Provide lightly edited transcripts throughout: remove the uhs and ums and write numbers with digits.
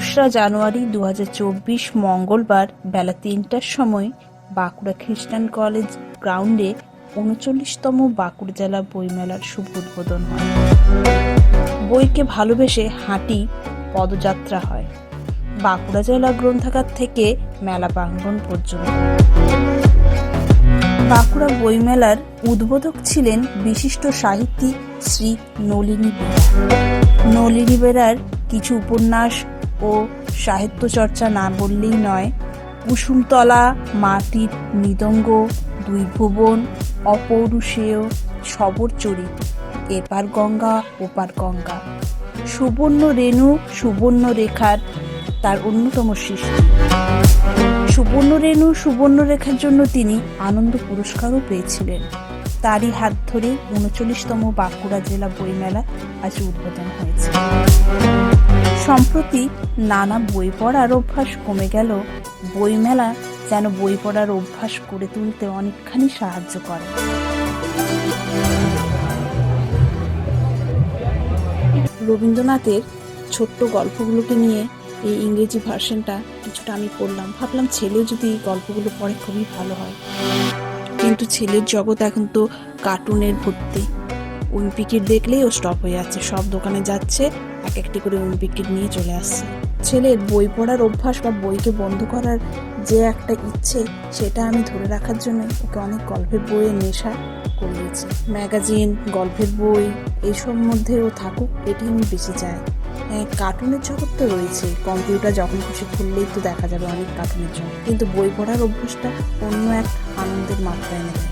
২রা জানুয়ারি ২০২৪ মঙ্গলবার বেলা ৩টার সময় বাঁকুড়া খ্রিস্টান কলেজ গ্রাউন্ডে ৩৯তম বাঁকুড়া জেলা বইমেলার শুভ উদ্বোধন হয়। বইকে ভালোবেসে হাঁটি পদযাত্রা হয় বাঁকুড়া জেলা গ্রন্থাগার থেকে মেলা প্রাঙ্গণ পর্যন্ত। বাঁকুড়া বইমেলার উদ্বোধক ছিলেন বিশিষ্ট সাহিত্যিক শ্রী নলিনী বেরা। নলিনী বেরার কিছু উপন্যাস ও সাহিত্য চর্চা না বললেই নয়। কুসুমতলা, মাটির মৃদঙ্গ, দুই ভুবন, অপৌরুষেয়, শবর চরিত, এপার গঙ্গা ওপার গঙ্গা, সুবর্ণ রেণু, সুবর্ণ রেখার তার অন্যতম সৃষ্টি। সুবর্ণ রেণু, সুবর্ণ রেখার জন্য তিনি আনন্দ পুরস্কারও পেয়েছিলেন। তারই হাত ধরে ৩৯তম বাঁকুড়া জেলা বইমেলা আজ উদ্বোধন হয়েছে। সম্প্রতি নানা বই পড়ার অভ্যাস কমে গেল বইমেলা যেন বই পড়ার অভ্যাস করে তুলতে অনেকখানি সাহায্য করে। রবীন্দ্রনাথের ছোট্ট গল্পগুলোকে নিয়ে এই ইংরেজি ভার্সনটা কিছুটা আমি পড়লাম। ভাবলাম ছেলেও যদি এই গল্পগুলো পড়ে খুবই ভালো হয়, কিন্তু ছেলের জগৎ এখন তো কার্টুনের ভর্তি। উইম্পিকিট দেখলেই ও স্টপ হয়ে যাচ্ছে, সব দোকানে যাচ্ছে, এক একটি করে উইম্পিকিট নিয়ে চলে আসছে। ছেলের বই পড়ার অভ্যাস বা বইকে বন্ধ করার যে একটা ইচ্ছে, সেটা আমি ধরে রাখার জন্য ওকে অনেক গল্পের বইয়ের নেশা করিয়েছি। ম্যাগাজিন, গল্পের বই এইসব মধ্যে ও থাকুক, এটি আমি বেশি চাই। হ্যাঁ, কার্টুনের জগৎ তো রয়েছে, কম্পিউটার যখন খুশি খুললেই তো দেখা যাবে অনেক কার্টুনের জগৎ, কিন্তু বই পড়ার অভ্যাসটা অন্য এক আনন্দের মাত্রা এনে দেয়।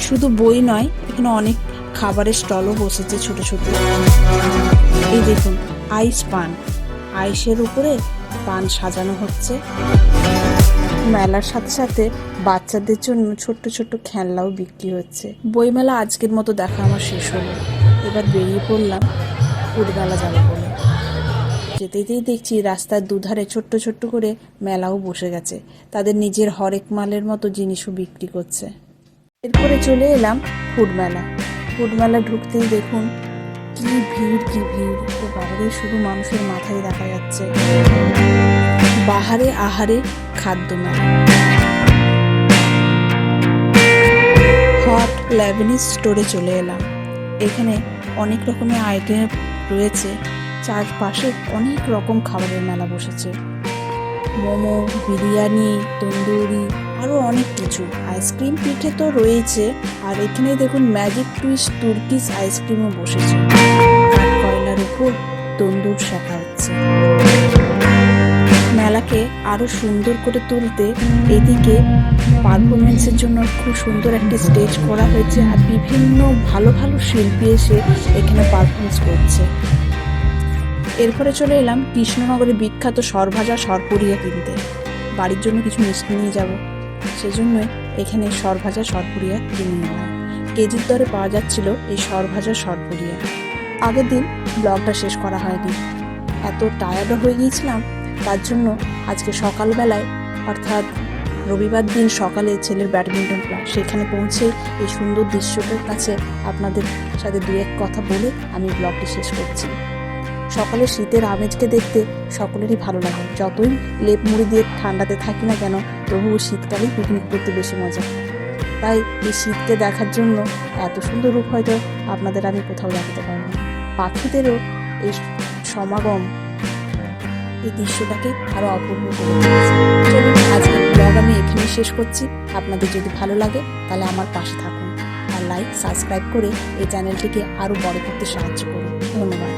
শুধু বই নয়, এখানে অনেক খাবারের স্টলও বসেছে ছোট ছোট। এই দেখুন, আইস পান, আইসের উপরে পান সাজানো হচ্ছে। মেলার সাথে সাথে বাচ্চাদের জন্য ছোট্ট ছোট্ট খেলনাও বিক্রি হচ্ছে। বইমেলা আজকের মতো দেখা আমার শেষ হলো। এবার বেরিয়ে পড়লাম ফুটবেলা যাবে বলে। যেতেই দেখছি রাস্তার দুধারে ছোট্ট ছোট্ট করে মেলাও বসে গেছে, তাদের নিজের হরেক মালের মতো জিনিসও বিক্রি করছে। এরপরে চলে এলাম ফুটমেলা। ফুটমেলা ঢুকতেই দেখুন কি ভিড়, কি ভিড়! তো বাবারে, শুধু মানুষের মাথায় দেখা যাচ্ছে। বাহারে আহারে খাদ্য মেলা। হট লেবানিজ স্টোরে চলে এলাম। এখানে অনেক রকমের আইটেম রয়েছে, চারপাশে অনেক রকম খাবারের মেলা বসেছে। মোমো, বিরিয়ানি, তন্দুরি, আরও অনেক কিছু। আইসক্রিম, পিঠে তো রয়েছে। আর এখানে দেখুন ম্যাজিক টুইস্ট তুর্কিশ আইসক্রিমও বসেছে। কয়লার উপর তন্দুর শেখা হচ্ছে। মেলাকে আরো সুন্দর করে তুলতে এদিকে পারফরমেন্সের জন্য খুব সুন্দর একটা স্টেজ করা হয়েছে, আর বিভিন্ন ভালো ভালো শিল্পী এসে এখানে পারফরমেন্স করছে। এরপরে চলে এলাম কৃষ্ণনগরের বিখ্যাত সরভাজা সরপুরিয়া কিনতে। বাড়ির জন্য কিছু মিষ্টি নিয়ে যাব, সেজন্যই এখানে সরভাজা সরপুরিয়া কিনে নিলাম। কেজির দরে পাওয়া যাচ্ছিল এই সরভাজা সরপুরিয়া। আগের দিন ব্লগটা শেষ করা হয়নি, এত টায়ার্ডও হয়ে গিয়েছিলাম। তার জন্য আজকে সকালবেলায়, অর্থাৎ রবিবার দিন সকালে ছেলের ব্যাডমিন্টন ক্লাস, সেখানে পৌঁছে এই সুন্দর দৃশ্যটার কাছে আপনাদের সাথে দু এক কথা বলে আমি ব্লগটি শেষ করছি। সকালে শীতের আমেজকে দেখতে সকলেরই ভালো লাগে। যতই লেপ মুড়ি দিয়ে ঠান্ডাতে থাকি না কেন, তবুও শীতকালেই পিকনিক করতে বেশি মজা। তাই এই শীতকে দেখার জন্য এত সুন্দর রূপ হয়তো আপনাদের আমি কোথাও দেখাতে পারবো না। পাখিদেরও এই সমাগম এই দৃশ্যটাকে আরো অপূর্ব করে তুলেছে। চলুন, আজকের ব্লগ আমি এখানে শেষ করছি। আপনাদের যদি ভালো লাগে তাহলে আমার পাশে থাকুন, আর লাইক সাবস্ক্রাইব করে এই চ্যানেলটিকে আরো বড় করতে সাহায্য করুন। ধন্যবাদ।